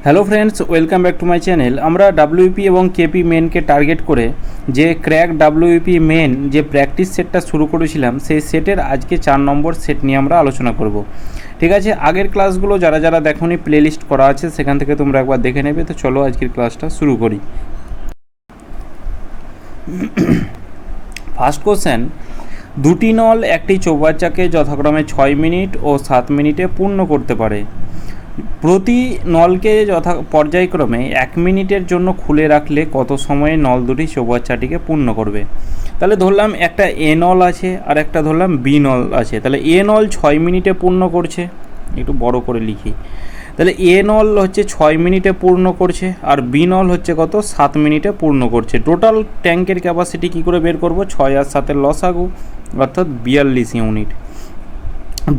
Hello friends, welcome back to my channel. আমরা WP এবং KP মেনকে target করে যে ক্র্যাক ডাব্লিউপি মেন যে প্র্যাকটিস সেটটা শুরু করেছিলাম, সেই সেটের আজকে 4 নম্বর সেট নিয়ে আমরা আলোচনা করব। ঠিক আছে, আগের ক্লাসগুলো যারা যারা দেখোনি প্লেলিস্ট করা আছে, সেখান থেকে তোমরা একবার দেখে নেবে। তো চলো আজকের ক্লাসটা শুরু করি। ফার্স্ট কোশ্চেন, দুটি নল একটি চৌবাচ্চাকে যথাক্রমে 6 মিনিট ও 7 মিনিটে পূর্ণ করতে পারে। প্রতি নলকে পর্যায়ক্রমে 1 মিনিটের জন্য খুলে রাখলে কত সময়ে নল দুটি চৌবাচ্চাটিকে পূর্ণ করবে? তাহলে ধরলাম একটা এ নল আছে আর একটা ধরলাম বি নল আছে। তাহলে এ নল 6 মিনিটে পূর্ণ করছে, একটু বড় করে লিখি। তাহলে এ নল হচ্ছে 6 মিনিটে পূর্ণ করছে আর বি নল হচ্ছে কত 7 মিনিটে পূর্ণ করছে। টোটাল ট্যাঙ্কের ক্যাপাসিটি কী করে বের করব? 6 আর 7-এর লসাগু, অর্থাৎ 42 ইউনিট।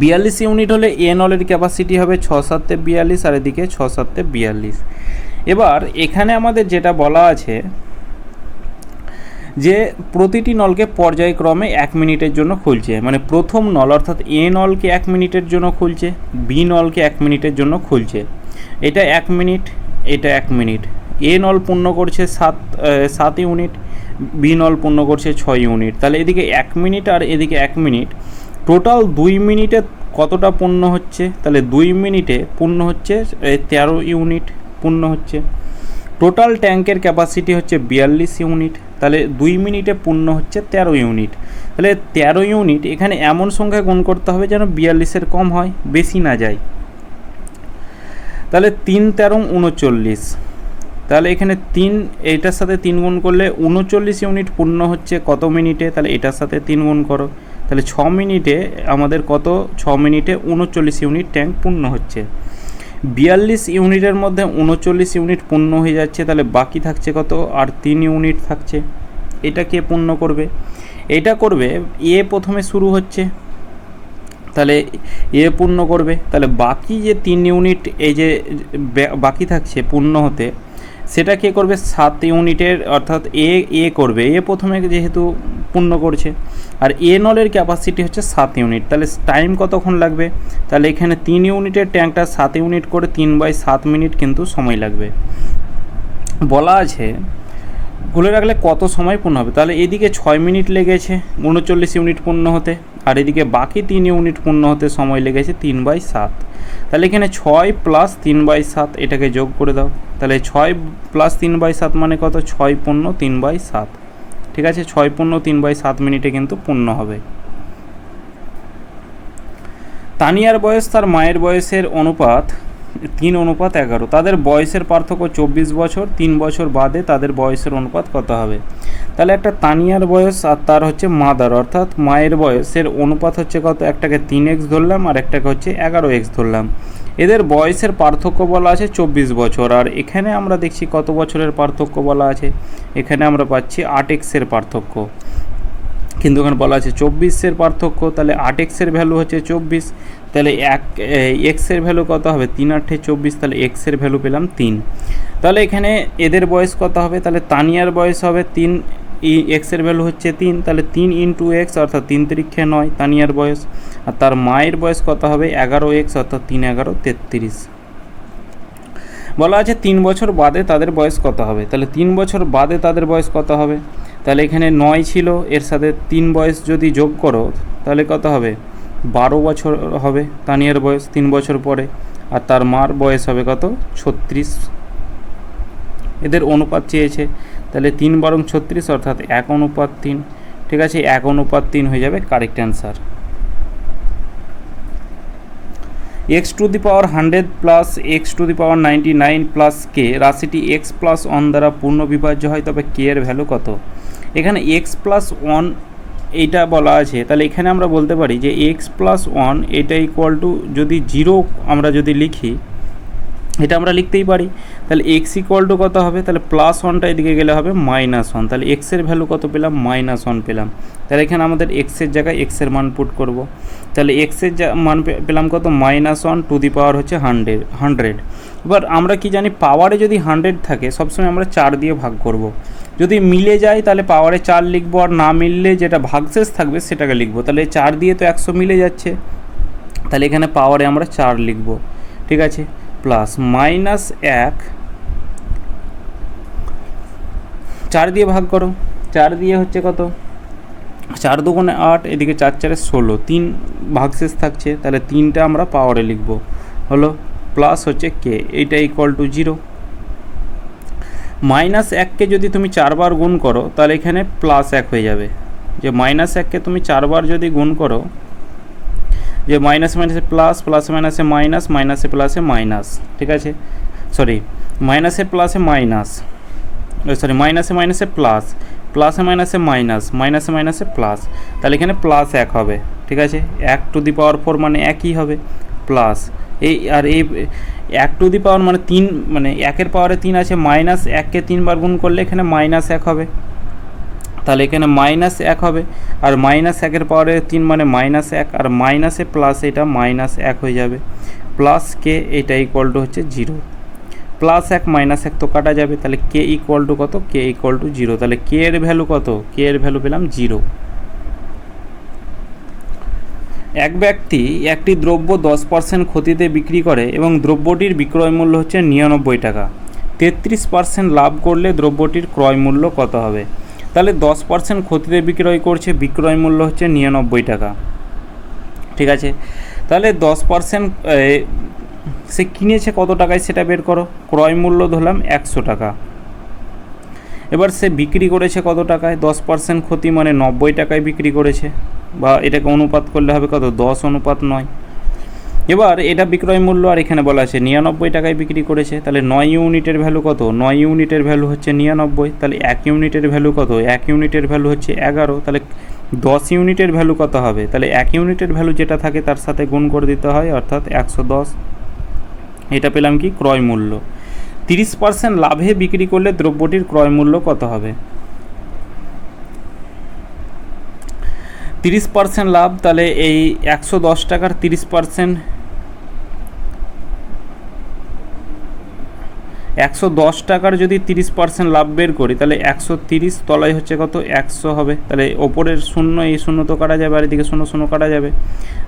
42 ইউনিট হলে এ নলের ক্যাপাসিটি হবে 6 7 42 আর এদিকে 6 7 42। এবার এখানে আমাদের যেটা বলা আছে যে প্রতিটি নলকে পর্যায়ক্রমে 1 মিনিটের জন্য খুলছে, মানে প্রথম নল অর্থাৎ এ নলকে 1 মিনিটের জন্য খুলছে, বি নলকে 1 মিনিটের জন্য খুলছে। এটা 1 মিনিট, এটা 1 মিনিট। এ নল পূর্ণ করছে 7 ইউনিট, বি নল পূর্ণ করছে 6 ইউনিট। তাহলে এদিকে 1 মিনিট আর এদিকে 1 মিনিট, টোটাল 2 মিনিটে কতটা পূর্ণ হচ্ছে? তাহলে 2 মিনিটে পূর্ণ হচ্ছে 13 ইউনিট পূর্ণ হচ্ছে। টোটাল ট্যাঙ্কের ক্যাপাসিটি হচ্ছে 42 ইউনিট, তাহলে 2 মিনিটে পূর্ণ হচ্ছে 13 ইউনিট। তাহলে 13 ইউনিট এখানে এমন সংখ্যা গুণ করতে হবে যেন 42-এর কম হয়, বেশি না যায়। তাহলে 3 13 39। তাহলে এখানে এইটার সাথে 3 গুণ করলে 39 ইউনিট পূর্ণ হচ্ছে কত মিনিটে? তাহলে এটার সাথে 3 গুণ করো, তাহলে 6 মিনিটে আমাদের কত? 6 মিনিটে 39 ইউনিট ট্যাঙ্ক পূর্ণ হচ্ছে। 42 ইউনিটের মধ্যে 39 ইউনিট পূর্ণ হয়ে যাচ্ছে, তাহলে বাকি থাকছে কত? আর 3 ইউনিট থাকছে। এটা কে পূর্ণ করবে? এটা করবে এ, প্রথমে শুরু হচ্ছে, তাহলে এ পূর্ণ করবে। তাহলে বাকি যে 3 ইউনিট এই যে বাকি থাকছে পূর্ণ হতে, সেটা কে করবে? 7 ইউনিটের, অর্থাৎ এ করবে। এ প্রথমে যেহেতু পূর্ণ করছে, আর এ নলের ক্যাপাসিটি হচ্ছে 7 ইউনিট। তাহলে টাইম কতক্ষণ লাগবে? তাহলে এখানে 3 ইউনিটের ট্যাঙ্কটা 7 ইউনিট করে 3/7 মিনিট কিন্তু সময় লাগবে। বলা আছে খুলে রাখলে কত সময় পূর্ণ হবে? তাহলে এদিকে 6 মিনিট লেগেছে 39 ইউনিট পূর্ণ হতে, আর এদিকে বাকি 3 ইউনিট পূর্ণ হতে সময় লেগেছে 3/7। তাহলে এখানে 6 + 3/7 এটাকে যোগ করে দাও। তাহলে 6 + 3/7 মানে কত? 6 পূর্ণ 3/7। ঠিক আছে, 6 পূর্ণ 3/7 মিনিটে কিন্তু পূর্ণ হবে। তানিয়ার বয়স তার মায়ের বয়সের অনুপাত 3:11। তাদের বয়সের পার্থক্য 24 বছর। 3 বছর বাদে তাদের বয়সের অনুপাত কত হবে? তাহলে একটা তানিয়ার বয়স আর তার হচ্ছে মাদার অর্থাৎ মায়ের বয়সের অনুপাত হচ্ছে কত? একটাকে 3x ধরলাম আর একটাকে হচ্ছে 11x ধরলাম। এদের বয়সের পার্থক্য বলা আছে 24 বছর। আর এখানে আমরা দেখছি কত বছরের পার্থক্য বলা আছে? এখানে আমরা পাচ্ছি 8x-এর পার্থক্য, কিন্তু এখানে বলা আছে 24-এর পার্থক্য। তাহলে 8x-এর ভ্যালু হচ্ছে 24, তাহলে x-এর ভ্যালু কত হবে? 3 8 24, তাহলে x-এর ভ্যালু পেলাম 3। তাহলে এখানে এদের বয়স কত হবে? তাহলে তানিয়ার বয়স হবে 3, x-এর ভ্যালু হচ্ছে 3, তাহলে 3 × x অর্থাৎ 3 3 9 তানিয়ার বয়স। আর তার মায়ের বয়স কত হবে? 11x অর্থাৎ 3 11 33। বলা আছে 3 বছর বাদে তাদের বয়স কত হবে? তাহলে 3 বছর বাদে তাদের বয়স কত হবে? তাহলে এখানে 9 ছিল, এর সাথে 3 বয়স যদি যোগ করো তাহলে কত হবে? 12 বছর হবে তানিয়ার বয়স 3 বছর পরে। আর তার মার বয়স হবে কত? 36। এদের অনুপাত চেয়েছে, তাহলে 3 × 36 অর্থাৎ 1:3। ঠিক আছে, 1:3 হয়ে যাবে correct answer. x⁻100 + x⁻99 + k রাশিটি x + 1 দ্বারা পূর্ণ বিভাজ্য হয়, তবে k এর ভ্যালু কত? এখানে x + 1 এইটা বলা আছে, তাহলে এখানে আমরা বলতে পারি যে x + 1 এটা = যদি 0 আমরা যদি লিখি, এটা আমরা লিখতেই পারি। তাহলে x = কত হবে? তাহলে +1টা এদিকে গেলে হবে -1, তাহলে x এর ভ্যালু কত পেলাম? -1 পেলাম। তাহলে এখানে আমাদের x এর জায়গায় x এর মান পুট করব। তাহলে x এর মান পেলাম কত? -1 টু দি পাওয়ার হচ্ছে 100। এবার আমরা কি জানি, পাওয়ারে যদি 100 থাকে সবসময় আমরা 4 দিয়ে ভাগ করব। যদি মিলে যায় তাহলে পাওয়ারে 4 লিখবো, আর না মিললে যেটা ভাগশেষ থাকবে সেটাকে লিখবো। তাহলে 4 দিয়ে তো 100 মিলে যাচ্ছে, তাহলে এখানে পাওয়ারে আমরা 4 লিখব। ঠিক আছে, প্লাস মাইনাস 1, 4 দিয়ে ভাগ করো, 4 দিয়ে হচ্ছে কত, 4 দুগুণে 8, এদিকে 4 4 16, 3 ভাগশেষ থাকছে, তাহলে 3টা আমরা পাওয়ারে লিখব, হলো প্লাস হচ্ছে কে, এইটা ইকুয়াল টু 0। মাইনাস 1কে যদি তুমি 4 বার গুণ করো তাহলে এখানে প্লাস 1 হয়ে যাবে, যে মাইনাস 1কে তুমি 4 বার যদি গুণ করো, যে মাইনাস মাইনাসে প্লাস, প্লাসে মাইনাসে মাইনাস, মাইনাসে প্লাসে মাইনাস, ঠিক আছে, সরি মাইনাসে প্লাসে মাইনাস, সরি মাইনাসে মাইনাসে প্লাস, প্লাসে মাইনাসে মাইনাস, মাইনাসে মাইনাসে প্লাস, তাহলে এখানে প্লাস 1 হবে, ঠিক আছে, 1 টু দি পাওয়ার 4 মানে 1ই হবে, প্লাস এই আর এই 1 টু দি পাওয়ার মানে 3, মানে 1-এর পাওয়ারে 3 আছে, মাইনাস 1কে 3 বার গুণ করলে এখানে মাইনাস 1 হবে, তাহলে এখানে মাইনাস 1 হবে, আর মাইনাস 1-এর পাওয়ারে 3 মানে মাইনাস 1, আর মাইনাসে প্লাস এটা মাইনাস 1 হয়ে যাবে, প্লাস কে এটা ইকুয়াল টু হচ্ছে 0, প্লাস 1 মাইনাস 1 তো কাটা যাবে, তাহলে কে ইকুয়াল টু কত, কে ইকুয়াল টু 0, তাহলে কে এর ভ্যালু কত, কে এর ভ্যালু পেলাম 0। এক ব্যক্তি একটি দ্রব্য 10% ক্ষতিতে বিক্রি করে এবং দ্রব্যটির বিক্রয় মূল্য হচ্ছে 99 টাকা, 33% লাভ করলে দ্রব্যটির ক্রয় মূল্য কত হবে? তাহলে 10% ক্ষতিতে বিক্রয় করছে, বিক্রয় মূল্য হচ্ছে 99 টাকা, ঠিক আছে, তাহলে 10% সে কিনেছে কত টাকায় সেটা বের করো, ক্রয় মূল্য ধরলাম 100 টাকা, এবার সে বিক্রি করেছে কত টাকায়, 10% ক্ষতি মানে 90 টাকায় বিক্রি করেছে, বা এটাকে অনুপাত করলে হবে কত, 10:9। এবার এটা বিক্রয় মূল্য, আর এখানে বলা আছে 99 টাকায় বিক্রি করেছে, তাহলে 9 ইউনিটের ভ্যালু কত, 9 ইউনিটের ভ্যালু হচ্ছে 99, তাহলে 1 ইউনিটের ভ্যালু কত, 1 ইউনিটের ভ্যালু হচ্ছে 11, তাহলে 10 ইউনিটের ভ্যালু কত হবে, তাহলে 1 ইউনিটের ভ্যালু যেটা থাকে তার সাথে গুণ করে দিতে হয়, অর্থাৎ 110, এটা পেলাম কি ক্রয় মূল্য। 30% লাভে বিক্রি করলে দ্রব্যটির ক্রয় মূল্য কত হবে? 30% লাভ, তাহলে এই 110 টাকার 30%, 110 টাকার যদি 30% লাভ বের করি তাহলে 130, তলায় হচ্ছে কত 100 হবে, তাহলে ওপরের শূন্য, এই শূন্য তো কাটা যাবে, আর এদিকে শূন্য শূন্য কাটা যাবে,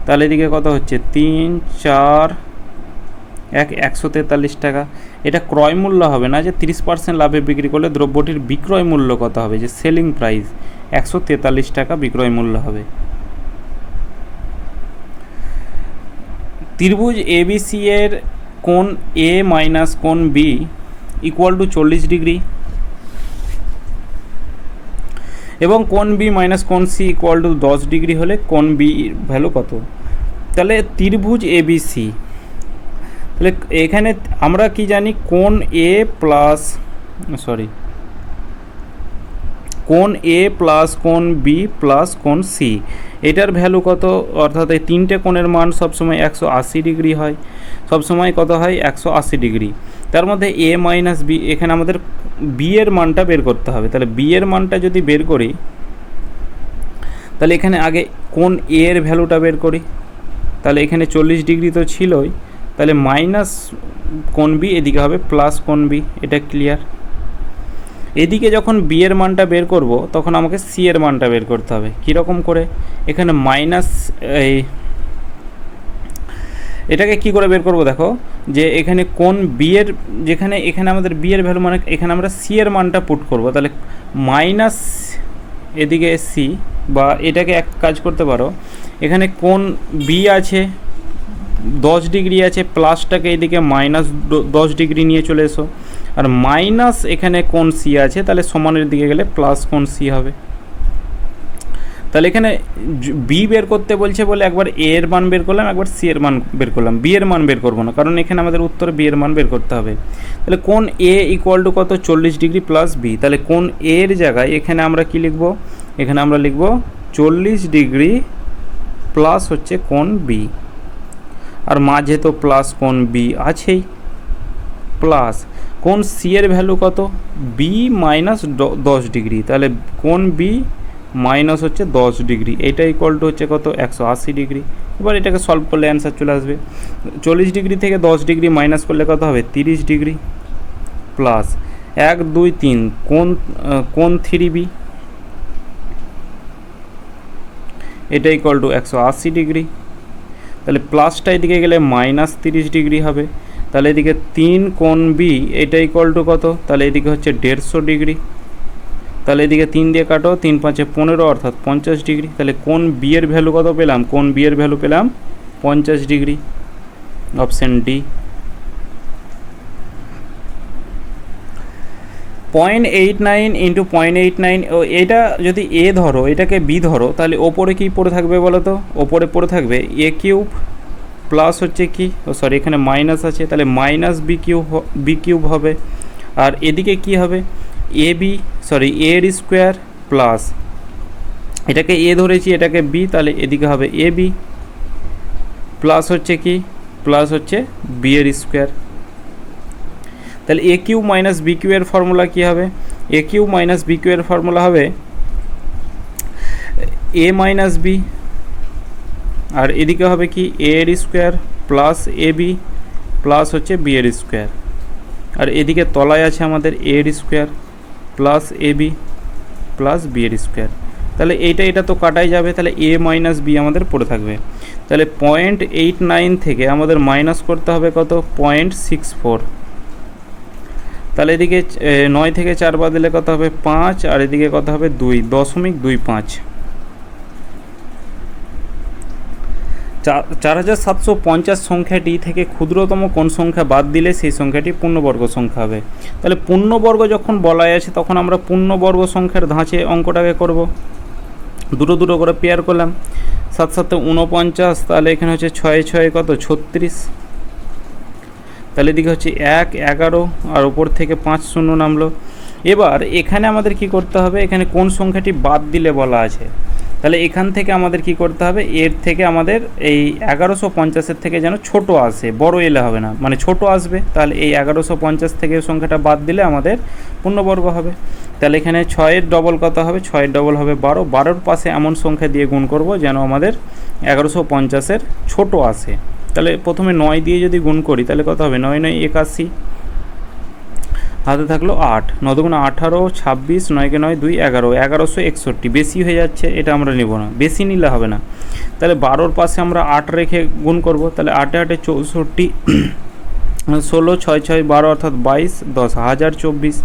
তাহলে এদিকে কত হচ্ছে 3 4 1, 143 টাকা। এটা ক্রয় মূল্য হবে না, যে 30% লাভে বিক্রি করলে দ্রব্যটির বিক্রয় মূল্য কত হবে, যে সেলিং প্রাইস 143 টাকা বিক্রয় মূল্য হবে। ত্রিভুজ এবিসি এর কোণ এ মাইনাস কোণ বি ইকুয়াল টু 40 ডিগ্রি এবং কোণ বি মাইনাস কোণ সি ইকুয়াল টু 10 ডিগ্রি হলে কোণ বি ভ্যালু কত? তাহলে ত্রিভুজ এবিসি, তাহলে এখানে আমরা কি জানি, কোণ এ প্লাস, সরি কোণ এ প্লাস কোণ বি প্লাস কোণ সি, এটার ভ্যালু কত, অর্থাৎ এই তিনটে কোণের মান সবসময় 180 ডিগ্রি হয়, সবসময় কত হয় 180 ডিগ্রি, তার মধ্যে এ মাইনাস বি, এখানে আমাদের বি এর মানটা বের করতে হবে, তাহলে বি এর মানটা যদি বের করি তাহলে এখানে আগে কোণ এ এর ভ্যালুটা বের করি, তাহলে এখানে 40 ডিগ্রি তো ছিলই, তাহলে মাইনাস কোণ বি, এদিকে হবে প্লাস কোণ বি, এটা ক্লিয়ার। এদিকে যখন বি এর মানটা বের করব তখন আমাকে সি এর মানটা বের করতে হবে, কীরকম করে, এখানে মাইনাস, এটাকে কি করে বের করব, দেখো যে এখানে কোণ বি এর, যেখানে এখানে আমাদের বি এর ভ্যালু মানে এখানে আমরা সি এর মানটা পুট করব, তাহলে মাইনাস এদিকে সি, বা এটাকে এক কাজ করতে পারো, এখানে কোণ বি আছে 10 ডিগ্রি আছে, প্লাসটাকে এদিকে মাইনাস 10 ডিগ্রি নিয়ে চলে এসো, আর মাইনাস এখানে কোণ সি আছে, তাহলে সমানের দিকে গেলে প্লাস কোণ সি হবে। তাহলে এখানে বি বের করতে বলছে বলে একবার এ এর মান বের করলাম, একবার সি এর মান বের করলাম, বি এর মান বের করবো না, কারণ এখানে আমাদের উত্তরে বি এর মান বের করতে হবে। তাহলে কোণ এ ইকুয়াল টু কত, 40 ডিগ্রি প্লাস বি, তাহলে কোণ এ এর জায়গায় এখানে আমরা কি লিখব, এখানে আমরা লিখব 40 ডিগ্রি প্লাস হচ্ছে কোণ বি, আর মাঝে তো প্লাস কোণ বি আছেই, প্লাস কোণ সি এর ভ্যালু কত, বি মাইনাস 10 ডিগ্রি, তাহলে কোণ বি মাইনাস হচ্ছে 10 ডিগ্রি, এটা ইকুয়াল টু হচ্ছে কত 180 ডিগ্রি। এবার এটাকে সলভ করলে অ্যান্সার চলে আসবে, 40 ডিগ্রি থেকে 10 ডিগ্রি মাইনাস করলে কত হবে 30 ডিগ্রি, প্লাস 1 2 3 কোণ 3b, এটা ইকুয়াল টু 180 ডিগ্রি, তাহলে প্লাসটা এদিকে গেলে মাইনাস 30 ডিগ্রি হবে, তাহলে এদিকে 3 কোণ বি এটা ইকুয়াল টু কত, তাহলে এদিকে হচ্ছে 150 ডিগ্রি। তাহলে এদিকে 3 দিয়ে কাটো, 3 5 15 অর্থাৎ 50 ডিগ্রি। তাহলে কোণ বি এর ভ্যালু কত পেলাম, কোণ বি এর ভ্যালু পেলাম 50 ডিগ্রি, অপশান ডি। 0.89 ইন্টু 0.89, এটা যদি এ ধরো এটাকে বি ধরো, তাহলে ওপরে কি পড়ে থাকবে বলো তো, ওপরে পড়ে থাকবে এ কিউব প্লাস হচ্ছে কি, সরি এখানে মাইনাস আছে, তাহলে মাইনাস বি কিউব হবে। আর এদিকে কি হবে, এ বি সরি এর স্কোয়ার প্লাস, এটাকে এ ধরেছি এটাকে বি, তাহলে এদিকে হবে এ বি প্লাস হচ্ছে কি, প্লাস হচ্ছে বি এর স্কোয়ার। তাহলে এ কিউ মাইনাস বি কিউ এর ফর্মুলা কী হবে, এ কিউ মাইনাস বি কিউ এর ফর্মুলা হবে এ মাইনাস বি, আর এদিকে হবে কি এ এর square plus A B plus হচ্ছে বি এর স্কোয়ার, আর এদিকে তলায় আছে আমাদের এ এর square plus A B plus B এর স্কোয়ার। তাহলে এটা তো কাটাই যাবে, তাহলে এ মাইনাস বি আমাদের পড়ে থাকবে। তাহলে 0.89 থেকে আমাদের মাইনাস করতে হবে কত, 0.64। তাহলে এদিকে 9 থেকে 4 বাদ দিলে কত হবে 5, আর এদিকে কত হবে 2.25। 4750 সংখ্যাটি থেকে ক্ষুদ্রতম কোন সংখ্যা বাদ দিলে সেই সংখ্যাটি পূর্ণবর্গ সংখ্যা হবে। তাহলে পূর্ণবর্গ যখন বলাই আছে তখন আমরা পূর্ণবর্গ সংখ্যার ধাঁচে অঙ্কটাকে করব, দুটো করে পেয়ার করলাম, 7 7 49, তাহলে এখানে হচ্ছে 6 6 কত 36, তাহলে এদিকে হচ্ছে 1 11, আর ওপর থেকে 5 শূন্য নামলো। এবার এখানে আমাদের কি করতে হবে, এখানে কোন সংখ্যাটি বাদ দিলে বলা আছে, তাহলে এখান থেকে আমাদের কি করতে হবে, এর থেকে আমাদের এই 1150 থেকে যেন ছোট আসে, বড় এলে হবে না, মানে ছোট আসবে। তাহলে এই 1150 থেকে সংখ্যাটা বাদ দিলে আমাদের পূর্ণবর্গ হবে। তাহলে এখানে 6 ডবল কত হবে, 6 ডবল হবে 12, 12-র পাশে এমন সংখ্যা দিয়ে গুণ করব যেন আমাদের 1150 ছোট আসে। তাহলে প্রথমে 9 দিয়ে যদি গুণ করি তাহলে কত হবে, 9 9 81, হাতে থাকলো 8, 9 দুগুণে 18, 26, 9 কে 9 2 11, 1161, বেশি হয়ে যাচ্ছে, এটা আমরা নেব না, বেশি নিলে হবে না। তাহলে 12-র পাশে আমরা 8 রেখে গুণ করব, তাহলে 8 8 64, 16 6 6 12 অর্থাৎ 22 10 1024।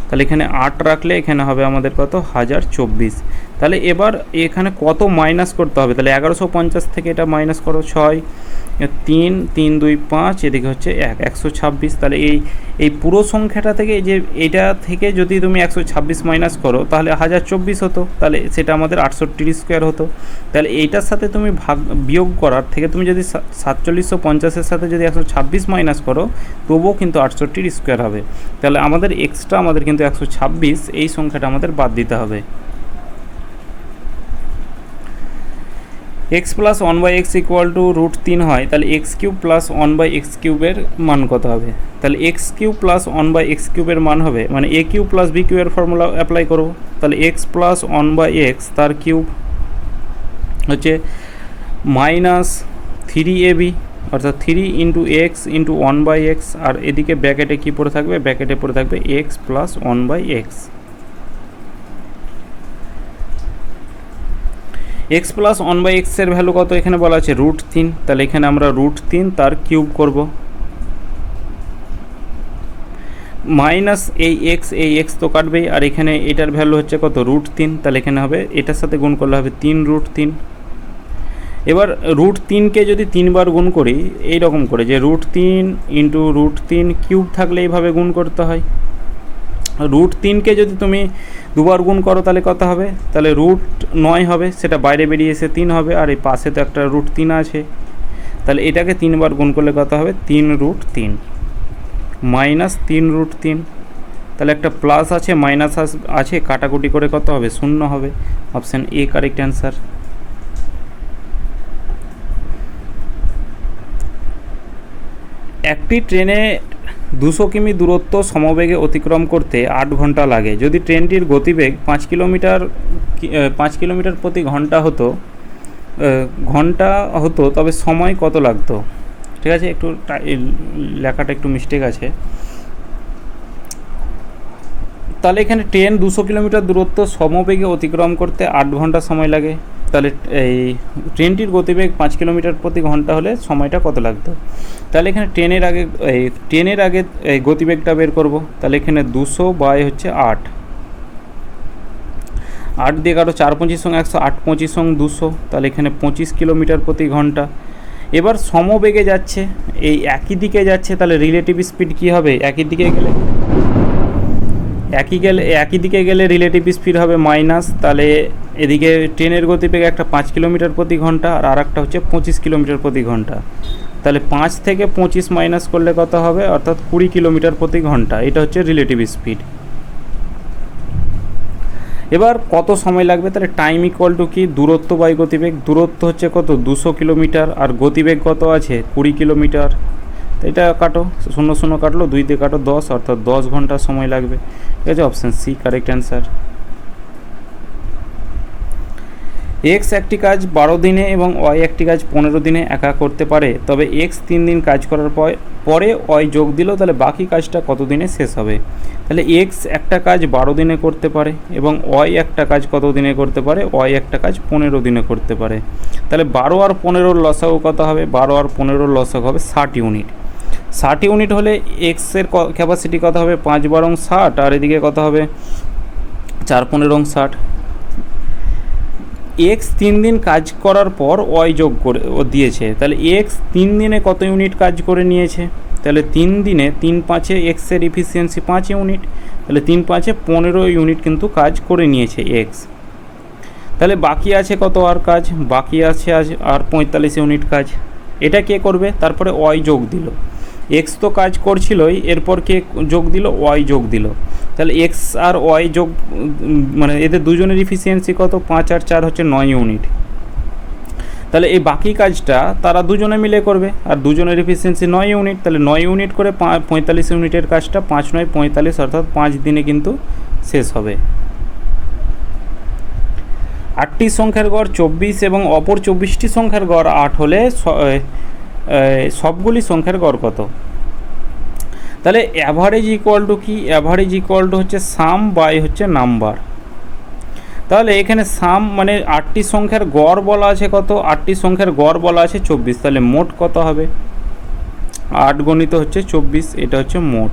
তাহলে এখানে 8 রাখলে এখানে হবে আমাদের কত 1024। তাহলে এবার এখানে কত মাইনাস করতে হবে, তাহলে 1150 থেকে এটা মাইনাস করো, 6 3 3 2 5, এদিকে হচ্ছে 126। তাহলে এই পুরো সংখ্যাটা থেকে যে এটা থেকে যদি তুমি 126 মাইনাস করো তাহলে 1024 হতো, তাহলে সেটা আমাদের 68 স্কোয়ার হতো। তাহলে এইটার সাথে তুমি বিয়োগ করার থেকে তুমি যদি 4750-এর সাথে যদি 126 মাইনাস করো তবুও কিন্তু 68 স্কোয়ার হবে। তাহলে আমাদের এক্সট্রা আমাদের কিন্তু 126 এই সংখ্যাটা আমাদের বাদ দিতে হবে। x plus 1/x equal to √3 হয়, তাহলে x কিউব প্লাস 1/x কিউবের মান কত হবে, তাহলে x কিউব প্লাস 1/x কিউবের মান হবে, মানে a কিউব প্লাস b কিউবের ফর্মুলা অ্যাপ্লাই করব। তাহলে x প্লাস 1/x তার কিউব হচ্ছে মাইনাস 3ab, অর্থাৎ 3 ইন্টু এক্স ইন্টু 1/x, আর এদিকে ব্র্যাকেটে কী পড়ে থাকবে, ব্র্যাকেটে পড়ে থাকবে x plus 1/x। x plus 1/x এর ভ্যালু কত এখানে বলা আছে √3, তাহলে এখানে আমরা √3 তার কিউব করব, মাইনাস এই x তো কাটবেই, আর এখানে এটার ভ্যালু হচ্ছে কত √3, তাহলে এখানে হবে এটার সাথে গুণ করলে হবে 3√3। এবার √3কে যদি 3বার গুণ করি এই রকম করে, যে √3 ইন্টু √3 কিউব থাকলে এইভাবে গুণ করতে হয়। √3কে যদি তুমি দুবার গুণ করো তাহলে কত হবে, তাহলে √9 হবে, সেটা বাইরে বেরিয়ে এসে 3 হবে, আর এই পাশে তো একটা √3 আছে, তাহলে এটাকে 3বার গুণ করলে কত হবে 3√3 মাইনাস 3√3। তাহলে একটা প্লাস আছে মাইনাস আছে, কাটাকুটি করে কত হবে 0 হবে, অপশান এ কারেক্ট অ্যান্সার। একটি ট্রেনে 200 কিমি দূরত্ব সমবেগে অতিক্রম করতে 8 ঘন্টা লাগে। যদি ট্রেনটির গতিবেগ 5 কিলোমিটার প্রতি ঘন্টা হতো তবে সময় কত লাগতো। ঠিক আছে, একটু লেখাটা একটু মিস্টেক আছে। তাহলে এখানে ট্রেন 200 কিলোমিটার দূরত্ব সমবেগে অতিক্রম করতে 8 ঘন্টা সময় লাগে। তাহলে এই ট্রেনটির গতিবেগ 5 কিলোমিটার প্রতি ঘন্টা হলে সময়টা কত লাগতো? তাহলে এখানে ট্রেনের আগে এই গতিবেগটা বের করব। তাহলে এখানে 200 বাই হচ্ছে 8, 8 দিয়ে কাটো, 4 25 সঙ্গে 100, 8 25 সঙ্গে 200, তাহলে এখানে 25 কিলোমিটার প্রতি ঘন্টা। এবার সমবেগে যাচ্ছে, এই একই দিকে যাচ্ছে, তাহলে রিলেটিভ স্পিড কী হবে? একই দিকে গেলে রিলেটিভ স্পিড হবে মাইনাস, তাহলে এদিকে ট্রেনের গতিবেগ একটা 5 কিলোমিটার প্রতি ঘন্টা আর একটা হচ্ছে 25 কিলোমিটার প্রতি ঘন্টা। তাহলে 5 থেকে 25 মাইনাস করলে কত হবে? অর্থাৎ 20 কিলোমিটার প্রতি ঘন্টা। এটা হচ্ছে রিলেটিভ স্পিড। এবার কত সময় লাগবে? তাহলে টাইম ইকুয়াল টু কি? দূরত্ব বাই গতিবেগ। দূরত্ব হচ্ছে কত? 200 কিলোমিটার, আর গতিবেগ কত আছে? 20 কিলোমিটার। তো এটা কাটো, 0 0 কাটলো, 2 দিয়ে কাটো 10, অর্থাৎ 10 ঘন্টা সময় লাগবে। ঠিক আছে, option C correct answer. X একটি কাজ 12 দিনে এবং ওয়াই একটি কাজ 15 দিনে একা করতে পারে, তবে এক্স 3 দিন কাজ করার পরে ওয়াই যোগ দিল, তাহলে বাকি কাজটা কত দিনে শেষ হবে? তাহলে এক্স একটা কাজ 12 দিনে করতে পারে এবং ওয়াই একটা কাজ কত দিনে করতে পারে? ওয়াই একটা কাজ 15 দিনে করতে পারে। তাহলে 12 আর 15 লসাগু কত হবে? 12 আর 15 লসাগু হবে 60 ইউনিট। 60 ইউনিট হলে এক্সের ক্যাপাসিটি কত হবে? 5 12 60, আর এদিকে কত হবে? 4 15 60। এক্স 3 দিন কাজ করার পর ওয়াই যোগ করে ও দিয়েছে, তাহলে এক্স 3 দিনে কত ইউনিট কাজ করে নিয়েছে? তাহলে 3 দিনে 3 5-এ এক্সের এফিসিয়েন্সি 5 ইউনিট, তাহলে 3 5-এ 15 ইউনিট কিন্তু কাজ করে নিয়েছে এক্স। তাহলে বাকি আছে কত আর কাজ? বাকি আছে আর 45 ইউনিট কাজ। এটা কে করবে? তারপরে ওয়াই যোগ দিল। এক্স তো কাজ করছিলই, এরপর কে যোগ দিল? ওয়াই যোগ দিল। তাহলে এক্স আর ওয়াই যোগ, মানে এদের দুজনের এফিসিয়েন্সি কত? 5 আর 4 হচ্ছে 9 ইউনিট। তাহলে এই বাকি কাজটা তারা দুজনে মিলে করবে, আর দুজনের এফিসিয়েন্সি 9 ইউনিট, তাহলে 9 ইউনিট করে 45 ইউনিটের কাজটা 5 9 45, অর্থাৎ 5 দিনে কিন্তু শেষ হবে। 8টি সংখ্যার গড় 24 এবং অপর 24টি সংখ্যার গড় 8 হলে সবগুলি সংখ্যার গড় কত? তাহলে অ্যাভারেজ ইকুয়াল টু কি? অ্যাভারেজ ইকুয়াল টু হচ্ছে সাম বাই হচ্ছে নাম্বার। তাহলে এখানে সাম মানে 8টি সংখ্যার গড় বলা আছে কত? 8টি সংখ্যার গড় বলা আছে 24, তাহলে মোট কত হবে? 8 গণিত হচ্ছে 24, এটা হচ্ছে মোট।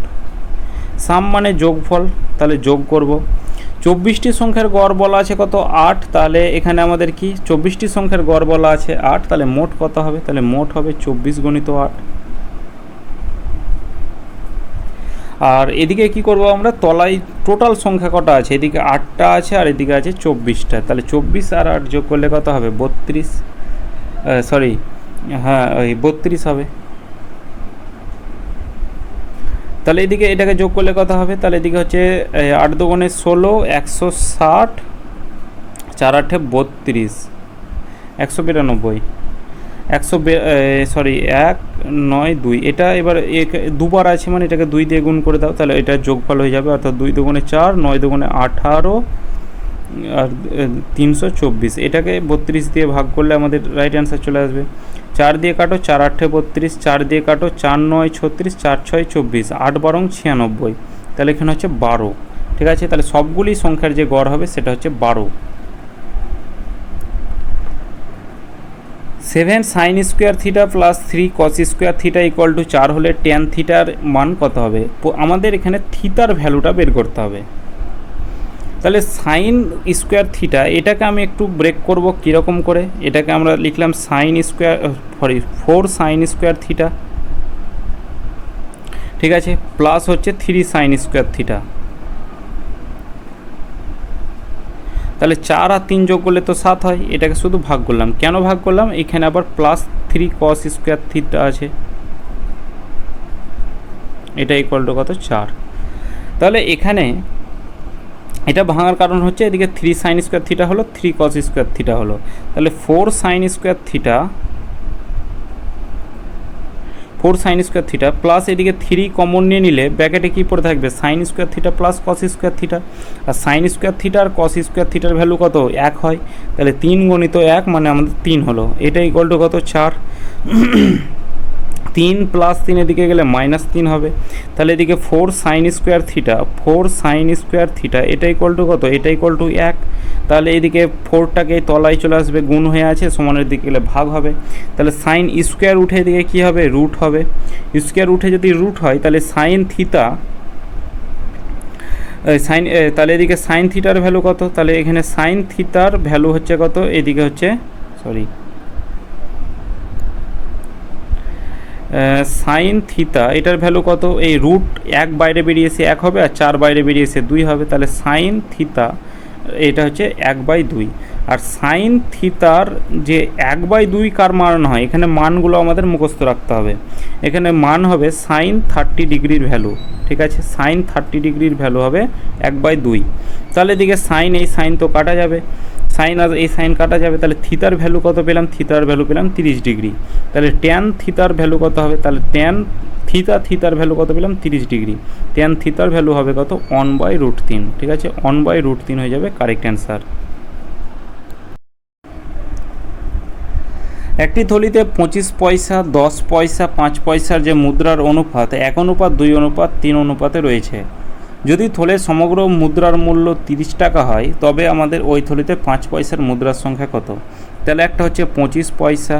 সাম মানে যোগফল, তাহলে যোগ করব। 24টি সংখ্যার গড় বলা আছে কত? 8, তাহলে এখানে আমাদের কি 24টি সংখ্যার গড় বলা আছে 8, তাহলে মোট কত হবে? তাহলে মোট হবে 24 গণিত 8। আর এদিকে কি করব আমরা? তলায় টোটাল সংখ্যা কটা আছে? এদিকে 8টা আছে আর এদিকে আছে 24টা, তাহলে 24 আর 8 যোগ করলে কত হবে? 32, সরি হ্যাঁ ওই 32 হবে। তাহলে এদিকে এটাকে যোগ করলে কত হবে? তাহলে এদিকে হচ্ছে 8 দুগুণে 16, 160, 4 8 32, 192, 1 9 2। এটা এবার দুবার আছে, মানে এটাকে 2 দিয়ে গুণ করে দাও, তাহলে এটা যোগফল হয়ে যাবে, অর্থাৎ 2 দুগুণে 4, 9 দুগুণে 18 আর 324। এটাকে 32 দিয়ে ভাগ করলে আমাদের রাইট অ্যান্সার চলে আসবে। 4 দিয়ে কাটো, 4 8 32, 4 দিয়ে কাটো, 4 9 36, 4 6 24, 8 12 96, তাহলে এখানে হচ্ছে 12। ঠিক আছে, তাহলে সবগুলি সংখ্যার যে গড় হবে সেটা হচ্ছে 12। 7 sign square theta plus 3 cos square theta equal to 4 হলে ট্যান থিটার মান কত হবে? আমাদের এখানে থিটার ভ্যালুটা বের করতে হবে। তাহলে সাইন স্কোয়ার থিটা, এটাকে আমি একটু ব্রেক করব কীরকম করে। এটাকে আমরা লিখলাম sine square 4 sine square theta, ঠিক আছে, প্লাস হচ্ছে 3 সাইন স্কোয়ার থিটা। তাহলে 4 আর 3 যোগ করলে তো 7 হয়, এটাকে শুধু ভাগ করলাম। কেন ভাগ করলাম? এখানে আবার প্লাস 3 কস স্কোয়ার থিটা আছে, এটা ইকুয়াল টু কত? 4। তাহলে এখানে এটা ভাঙার কারণ হচ্ছে এদিকে 3 সাইন স্কোয়ার থিটা হলো, 3 কস স্কোয়ার থিটা হলো, তাহলে 4 sine square theta, 4 sine square theta plus এদিকে 3 কমন নিয়ে নিলে ব্র্যাকেটে কী পড়ে থাকবে? Sine square theta plus cos square theta. আর সাইন স্কোয়ার থিটা আর কস স্কোয়ার থিটার ভ্যালু কত? 1 হয়, তাহলে 3 গণিত 1 মানে আমাদের 3 হলো, এটা ইকুয়াল টু কত? 4। 3 প্লাস 3 এদিকে গেলে -3 হবে, তাহলে এদিকে 4 সাইন স্কোয়ার থিটা এটা ইকুয়াল টু কত, এটা ইকুয়াল টু 1। তাহলে এইদিকে 4টাকে তলায় চলে আসবে, গুণ হয়ে আছে, সমানের দিকে গেলে ভাগ হবে। তাহলে সাইন স্কোয়ার উঠে এদিকে কী হবে, রুট হবে। স্কোয়ার উঠে যদি রুট হয় তাহলে সাইন থিটা তাহলে এদিকে সাইন থিটার ভ্যালু কত, তাহলে এখানে সাইন থিটার ভ্যালু হচ্ছে কত, এদিকে হচ্ছে সাইন থিটা এটার ভ্যালু কত, এই রুট 1 বাইরে বেরিয়েছে 1 হবে, আর 4 বাইরে বেরিয়েছে 2 হবে, তাহলে সাইন থিটা এটা হচ্ছে 1/2। আর সাইন থিতার যে 1/2 কার মান হয়, এখানে মানগুলো আমাদের মুখস্থ রাখতে হবে। এখানে মান হবে সাইন 30 ডিগ্রির ভ্যালু, ঠিক আছে, সাইন 30 ডিগ্রির ভ্যালু হবে 1/2। তাহলে এদিকে সাইন, এই সাইন তো কাটা যাবে, সাইন আর এই সাইন কাটা যাবে, তাহলে থিতার ভ্যালু কত পেলাম, থিতার ভ্যালু পেলাম 30 ডিগ্রি। তাহলে ট্যান থিতার ভ্যালু কত হবে, তাহলে ট্যান থিতার ভ্যালু কত পেলাম 30 ডিগ্রি। ট্যান থিতার ভ্যালু হবে কত, 1/√3, ঠিক আছে, 1/√3 হয়ে যাবে কারেক্ট অ্যান্সার। একটি থলিতে 25 পয়সা, 10 পয়সা, 5 পয়সার যে মুদ্রার অনুপাত 1:2:3 অনুপাতে রয়েছে। যদি থলের সমগ্র মুদ্রার মূল্য 30 টাকা হয়, তবে আমাদের ওই থলিতে 5 পয়সার মুদ্রার সংখ্যা কত। তাহলে একটা হচ্ছে 25 পয়সা,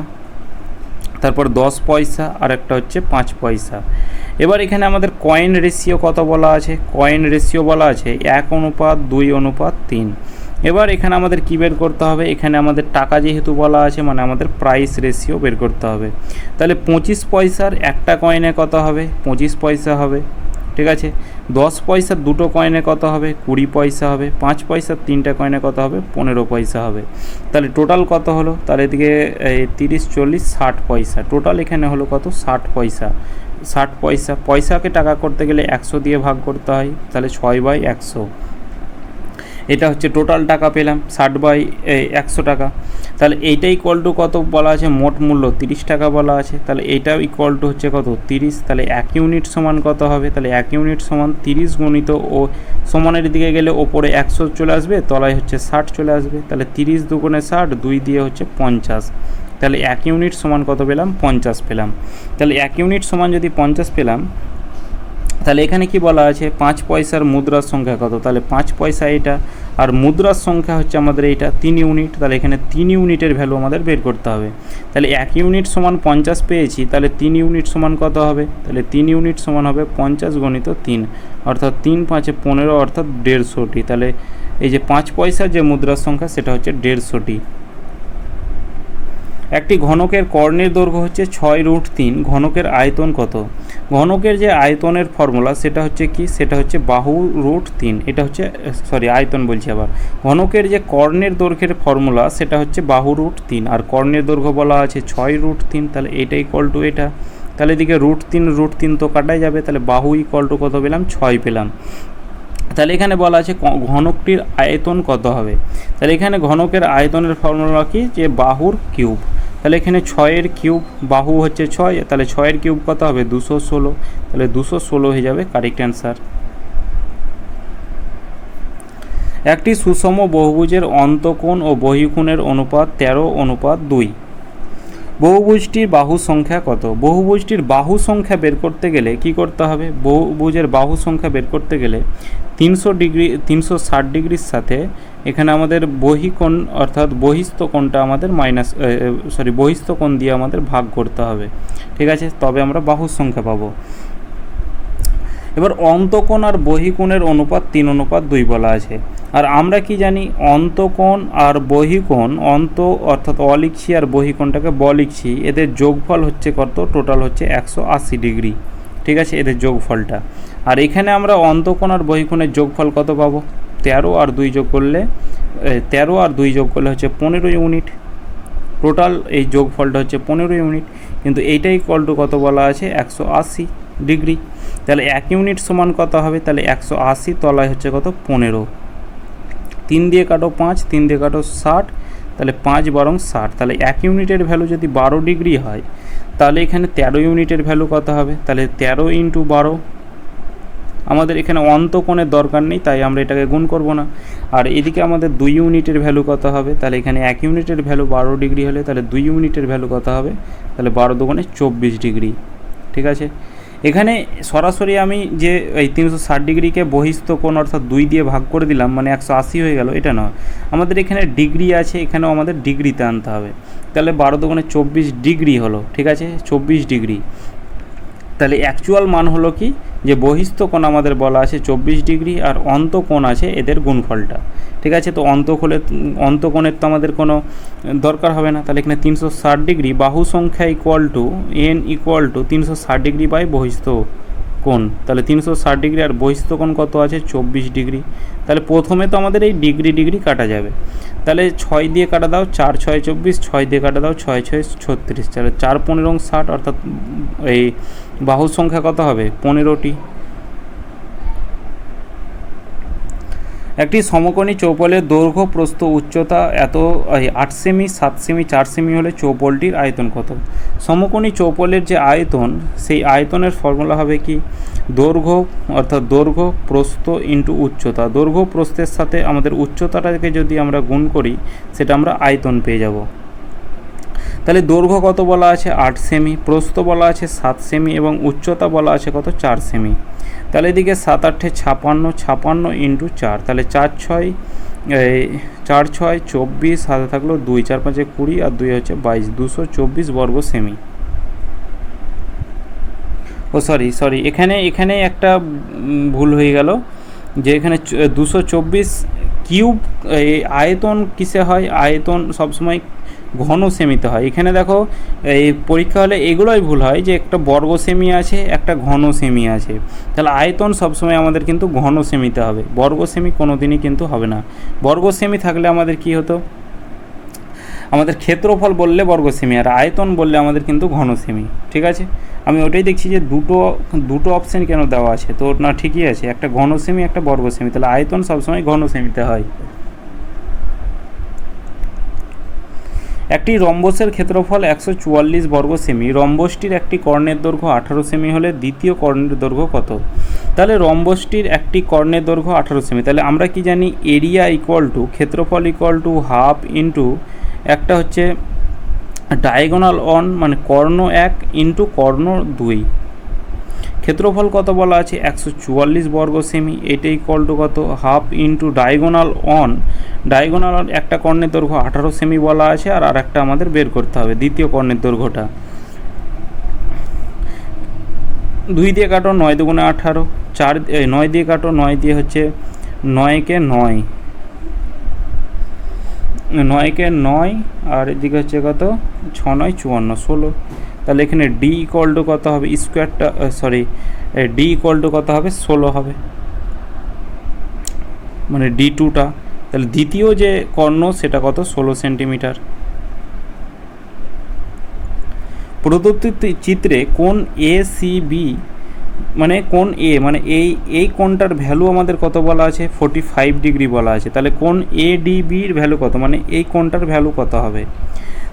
তারপর 10 পয়সা, আর একটা হচ্ছে 5 পয়সা। এবার এখানে আমাদের কয়েন রেশিও কত বলা আছে, কয়েন রেশিও বলা আছে 1:2:3। এবার এখানে আমাদের কী বের করতে হবে, এখানে আমাদের টাকা যেহেতু বলা আছে, মানে আমাদের প্রাইস রেশিও বের করতে হবে। তাহলে 25 পয়সার একটা কয়েনে কত হবে, 25 পয়সা হবে, ঠিক আছে। 10 পয়সার দুটো কয়েনে কত হবে, 20 পয়সা হবে। 5 পয়সার তিনটা কয়েনে কত হবে, 15 পয়সা হবে। তাহলে টোটাল কত হলো, তাহলে এদিকে 30, 40, 60 পয়সা। টোটাল এখানে হলো কত, 60 পয়সা। 60 পয়সা, পয়সাকে টাকা করতে গেলে 100 দিয়ে ভাগ করতে হয়, তাহলে 6/100। এটা হচ্ছে টোটাল টাকা পেলাম 60/100 টাকা। তাহলে এইটা ইকুয়াল টু কত বলা আছে, মোট মূল্য 30 টাকা বলা আছে, তাহলে এইটাও ইকুয়াল টু হচ্ছে কত, 30। তাহলে 1 ইউনিট সমান কত হবে, তাহলে 1 ইউনিট সমান 30 গুণিত ও সমানের দিকে গেলে ওপরে 100 চলে আসবে, তলায় হচ্ছে 60 চলে আসবে। তাহলে 30 দুগুণে 60, 2 দিয়ে হচ্ছে 50। তাহলে 1 ইউনিট সমান কত পেলাম, 50 পেলাম। তাহলে 1 ইউনিট সমান যদি 50 পেলাম, তাহলে এখানে কি বলা আছে, 5 পয়সার মুদ্রার সংখ্যা কত, তাহলে 5 পয়সা এটা, আর মুদ্রার সংখ্যা হচ্ছে আমাদের এইটা 3 ইউনিট। তাহলে এখানে 3 ইউনিটের ভ্যালু আমাদের বের করতে হবে। তাহলে 1 ইউনিট সমান 50 পেয়েছি, তাহলে 3 ইউনিট সমান কত হবে, তাহলে 3 ইউনিট সমান হবে 50 গুণিত 3, অর্থাৎ 3 5 15, অর্থাৎ 150টি। তাহলে এই যে 5 পয়সার যে মুদ্রার সংখ্যা সেটা হচ্ছে 150টি। একটি ঘনকের কর্ণের দৈর্ঘ্য হচ্ছে 6√3, ঘনকের আয়তন কত। ঘনকের যে আয়তনের ফর্মুলা সেটা হচ্ছে কি, সেটা হচ্ছে বাহু√3। এটা হচ্ছে আয়তন বলছি আবার। ঘনকের যে কর্ণের দৈর্ঘ্যের ফর্মুলা সেটা হচ্ছে বাহু√3, আর কর্ণের দৈর্ঘ্য বলা আছে 6√3। তাহলে এটা ইকুয়াল টু এটা, তাহলে এদিকে √3 তো কাটাই যাবে, তাহলে বাহু ইকুয়াল টু কত পেলাম, 6 পেলাম। তাহলে এখানে বলা আছে ঘনকটির আয়তন কত হবে। তাহলে এখানে ঘনকের আয়তনের ফর্মুলা কি, যে বাহুর কিউব। তাহলে এখানে 6-এর কিউব, বাহু হচ্ছে 6, তাহলে 6-এর কিউব কত হবে, 216। তাহলে 216 হয়ে যাবে কারেক্ট অ্যান্সার। একটি সুষম বহুভুজের অন্তঃকোণ ও বহিঃকোণের অনুপাত 13:2। বহুভুজটির বাহু সংখ্যা কত। বহুভুজটির বাহু সংখ্যা বের করতে গেলে কি করতে হবে, বহুভুজের বাহু সংখ্যা বের করতে গেলে 360 ডিগ্রির সাথে এখানে আমাদের বহিঃকোণ অর্থাৎ বহিস্থ কোণটা আমাদের বহিস্থ কোণ দিয়ে আমাদের ভাগ করতে হবে, ঠিক আছে, তবে আমরা বাহুর সংখ্যা পাবো। এবার অন্তঃকোণ আর বহিঃকোণের অনুপাত 3:2 বলা আছে। আর আমরা কি জানি, অন্তঃকোণ আর বহিঃকোণ, অর্থাৎ অ লিখছি আর বহিঃকোণটাকে ব লিখছি, এদের যোগফল হচ্ছে কত, টোটাল হচ্ছে 180 ডিগ্রি, ঠিক আছে, এদের যোগফলটা। আর এখানে আমরা অন্তঃকোণ আর বহিঃকোণের যোগফল কত পাবো, 13 আর 2 যোগ করলে হচ্ছে 15 ইউনিট। টোটাল এই যোগফলটা হচ্ছে 15 ইউনিট, কিন্তু এইটাই ইকুয়াল টু কত বলা আছে, 180 ডিগ্রি। তাহলে 1 ইউনিট সমান কত হবে, তাহলে 180 তলায় হচ্ছে কত, 15। 3 দিয়ে কাটো 5, 3 দিয়ে কাটো 60, তাহলে 5 12 60। তাহলে 1 ইউনিটের ভ্যালু যদি 12 ডিগ্রি হয়, তাহলে এখানে 13 ইউনিটের ভ্যালু কত হবে, তাহলে 13 × 12। আমাদের এখানে অন্তঃকোণের দরকার নেই, তাই আমরা এটাকে গুণ করব না। আর এদিকে আমাদের 2 ইউনিটের ভ্যালু কত হবে, তাহলে এখানে 1 ইউনিটের ভ্যালু 12 ডিগ্রি হলে তাহলে 2 ইউনিটের ভ্যালু কত হবে, তাহলে 12 × 2 = 24 ডিগ্রি। ঠিক আছে। এখানে সরাসরি আমি যে এই 360 ডিগ্রিকে বহিস্থ কোণ অর্থাৎ 2 দিয়ে ভাগ করে দিলাম মানে 180 হয়ে গেল, এটা নয়। আমাদের এখানে ডিগ্রি আছে, এখানেও আমাদের ডিগ্রিতে আনতে হবে। তাহলে 12 দুগুণে 24 ডিগ্রি হলো, ঠিক আছে, 24 ডিগ্রি। তাহলে অ্যাকচুয়াল মান হলো কি, যে বহিস্থ কোণ আমাদের বলা আছে 24 ডিগ্রি আর অন্তঃকোণ আছে এদের গুণফলটা, ঠিক আছে। তো অন্তঃকোণের তো আমাদের কোনো দরকার হবে না। তাহলে এখানে 360 ডিগ্রি বাহু সংখ্যা equal to n equal to 360 degree by বহিস্থ কোণ। তাহলে 360 ডিগ্রি আর বহিস্থ কোণ কত আছে 24 ডিগ্রি। তাহলে প্রথমে তো আমাদের এই ডিগ্রি ডিগ্রি কাটা যাবে। তাহলে 6 দিয়ে কাটা দাও, 4 6 24, 6 দিয়ে কাটা দাও 6 6 36। তাহলে 4 15 60 অর্থাৎ এই বাহুর সংখ্যা কত হবে 15টি। একটি সমকোণী চৌপলের দৈর্ঘ্য প্রস্থ উচ্চতা এত 8 সেমি 7 সেমি 4 সেমি হলে চৌপলটির আয়তন কত? সমকোণী চৌপলের যে আয়তন, সেই আয়তনের ফর্মুলা হবে কি, দৈর্ঘ্য অর্থাৎ দৈর্ঘ্য প্রস্থ ইন্টু উচ্চতা। দৈর্ঘ্য প্রস্থের সাথে আমাদের উচ্চতাটাকে যদি আমরা গুণ করি সেটা আমরা আয়তন পেয়ে যাব। তাহলে দৈর্ঘ্য কত বলা আছে 8 সেমি, প্রস্থ বলা আছে 7 সেমি এবং উচ্চতা বলা আছে কত 4 সেমি। তাহলে এদিকে 7 8 56, 56 ইন্টু 4, তাহলে 4 6 24, হাতে থাকলো 2, 4 5 20 আর 2 হচ্ছে 22, 224 বর্গ সেমি। ও সরি এখানে একটা ভুল হয়ে গেল, যে এখানে 224 কিউব। আয়তন কিসে হয়, আয়তন সবসময় ঘন সেমিতে হয়। এখানে দেখো এই পরীক্ষা হলে এগুলোই ভুল হয়, যে একটা বর্গ সেমি আছে একটা ঘন সেমি আছে। তাহলে আয়তন সবসময় আমাদের কিন্তু ঘন সেমিতে হবে, বর্গ সেমি কোনো দিনই কিন্তু হবে না। বর্গ সেমি থাকলে আমাদের কি হতো, আমাদের ক্ষেত্রফল বললে বর্গ সেমি আর আয়তন বললে আমাদের কিন্তু ঘন সেমি, ঠিক আছে। আমি ওটাই দেখছি যে দুটো অপশান কেন দেওয়া আছে, তো না ঠিকই আছে, একটা ঘন সেমি একটা বর্গ সেমি, তাহলে আয়তন সবসময় ঘন সেমিতে হয়। একটি রম্বসের ক্ষেত্রফল 144 বর্গ সেমি। রম্বসটির একটি কর্ণের দৈর্ঘ্য 18 সেমি হলে দ্বিতীয় কর্ণের দৈর্ঘ্য কত? তাহলে রম্বসটির একটি কর্ণের দৈর্ঘ্য 18 সেমি। তাহলে আমরা কি জানি, এরিয়া ইকুয়াল টু ক্ষেত্রফল ইকুয়াল টু হাফ ইন্টু একটা হচ্ছে ডায়াগোনাল 1 মানে কর্ণ 1 ইন্টু কর্ণ 2। ক্ষেত্রফল কত বলা আছে 144 বর্গ সেমি, এটা ইকুয়াল টু কত হাফ ইন্টু ডায়াগোনাল 1। ডায়াগোনাল একটা কর্ণের দৈর্ঘ্য 18 সেমি বলা আছে আর একটা আমাদের বের করতে হবে দ্বিতীয় কর্ণের দৈর্ঘ্যটা। 2 দিয়ে কাটো, 9 দুগুণে 18, 9 দিয়ে কাটো, 9 দিয়ে হচ্ছে 9 কে 9, 9 কে 9 আর এদিকে হচ্ছে কত 6 9 54 16। তাহলে এখানে ডি ইকুয়াল টু কত হবে, স্কোয়ারটা ডি ইকুয়াল টু কত হবে 16 হবে, মানে ডি টুটা। তাহলে দ্বিতীয় যে কর্ণ সেটা কত 16 সেন্টিমিটার। প্রদত্ত চিত্রে কোণ এ সি বি মানে কোণ এ মানে এই কোণটার ভ্যালু আমাদের কত বলা আছে 45 ডিগ্রি বলা আছে। তাহলে কোণ এ ডি বির ভ্যালু কত, মানে এই কোণটার ভ্যালু কত হবে?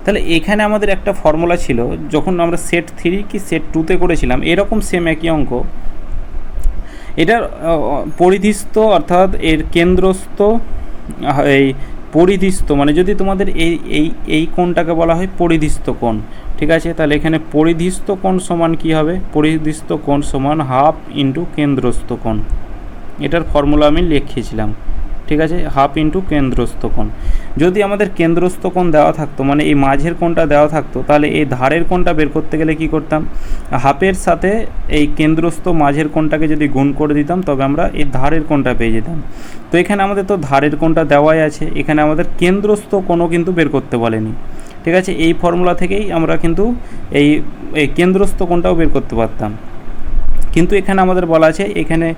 তাহলে এখানে আমাদের একটা ফর্মুলা ছিল যখন আমরা সেট 3 কি সেট 2তে করেছিলাম, এরকম সেম একই অঙ্ক। এটার পরিধিস্থ অর্থাৎ এর কেন্দ্রস্থ এই পরিধিস্থ, মানে যদি তোমাদের এই কোণটাকে বলা হয় পরিধিস্থ কোণ, ঠিক আছে। তাহলে এখানে পরিধিস্থ কোণ সমান কি হবে, পরিধিস্থ কোণ সমান হাফ ইন্টু কেন্দ্রস্থ কোণ। এটার ফর্মুলা আমি লিখেছিলাম, ঠিক আছে, হাফ ইন্টু কেন্দ্রস্থ কোণ। যদি আমাদের কেন্দ্রস্থ কোণ দেওয়া থাকতো, মানে এই মাঝের কোণটা দেওয়া থাকতো, তাহলে এই ধারের কোণটা বের করতে গেলে কি করতাম, হাফের সাথে এই কেন্দ্রস্থ মাঝের কোণটাকে যদি গুণ করে দিতাম তবে আমরা এই ধারের কোণটা পেয়ে যেতাম। তো এখানে আমাদের তো ধারের কোণটা দেওয়াই আছে, এখানে আমাদের কেন্দ্রস্থ কোণও কিন্তু বের করতে বলেনি, ঠিক আছে। এই ফর্মুলা থেকেই আমরা কিন্তু এই কেন্দ্রস্থ কোণটাও বের করতে পারতাম, কিন্তু এখানে আমাদের বলা আছে এখানে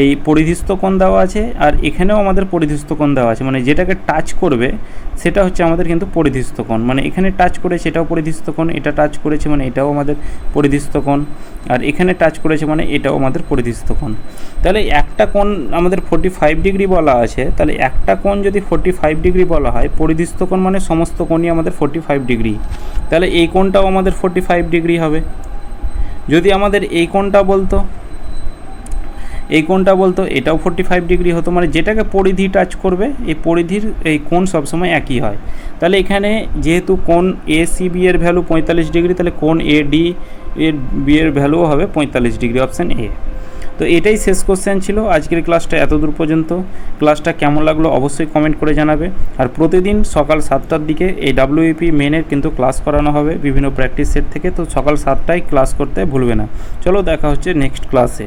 এই পরিধিস্থ কোণ দেওয়া আছে আর এখানেও আমাদের পরিধিস্থ কোণ দেওয়া আছে, মানে যেটাকে টাচ করবে সেটা হচ্ছে আমাদের কিন্তু পরিধিস্থ কোণ। মানে এখানে টাচ করেছে এটাও পরিধিস্থ কোণ, এটা টাচ করেছে মানে এটাও আমাদের পরিধিস্থ কোণ, আর এখানে টাচ করেছে মানে এটাও আমাদের পরিধিস্থ কোণ। তাহলে একটা কোণ আমাদের 45 ডিগ্রি বলা আছে, তাহলে একটা কোণ যদি 45 ডিগ্রি বলা হয়, পরিধিস্থ কোণ মানে সমস্ত কোণই আমাদের 45 ডিগ্রি, তাহলে এই কোণটাও আমাদের 45 ডিগ্রি হবে। যদি আমাদের এই কোণটা বলতো এটাও 45 ডিগ্রি হতো, মানে যেটাকে পরিধি টাচ করবে এই পরিধির এই কোণ সবসময় একই হয়। তাহলে এখানে যেহেতু কোণ এ সি বি এর ভ্যালু 45 ডিগ্রি, তাহলে কোণ এ ডি এর বি এর ভ্যালুও হবে 45 ডিগ্রি, অপশান এ। তো এটাই শেষ কোশ্চেন ছিল আজকের ক্লাসটা, এত দূর পর্যন্ত। ক্লাসটা কেমন লাগলো অবশ্যই কমেন্ট করে জানাবে। আর প্রতিদিন সকাল 7টার দিকে এই ডাব্লিউপি মেনের কিন্তু ক্লাস করানো হবে বিভিন্ন প্র্যাকটিস সেট থেকে, তো সকাল 7টায় ক্লাস করতে ভুলবে না। চলো দেখা হচ্ছে নেক্সট ক্লাসে।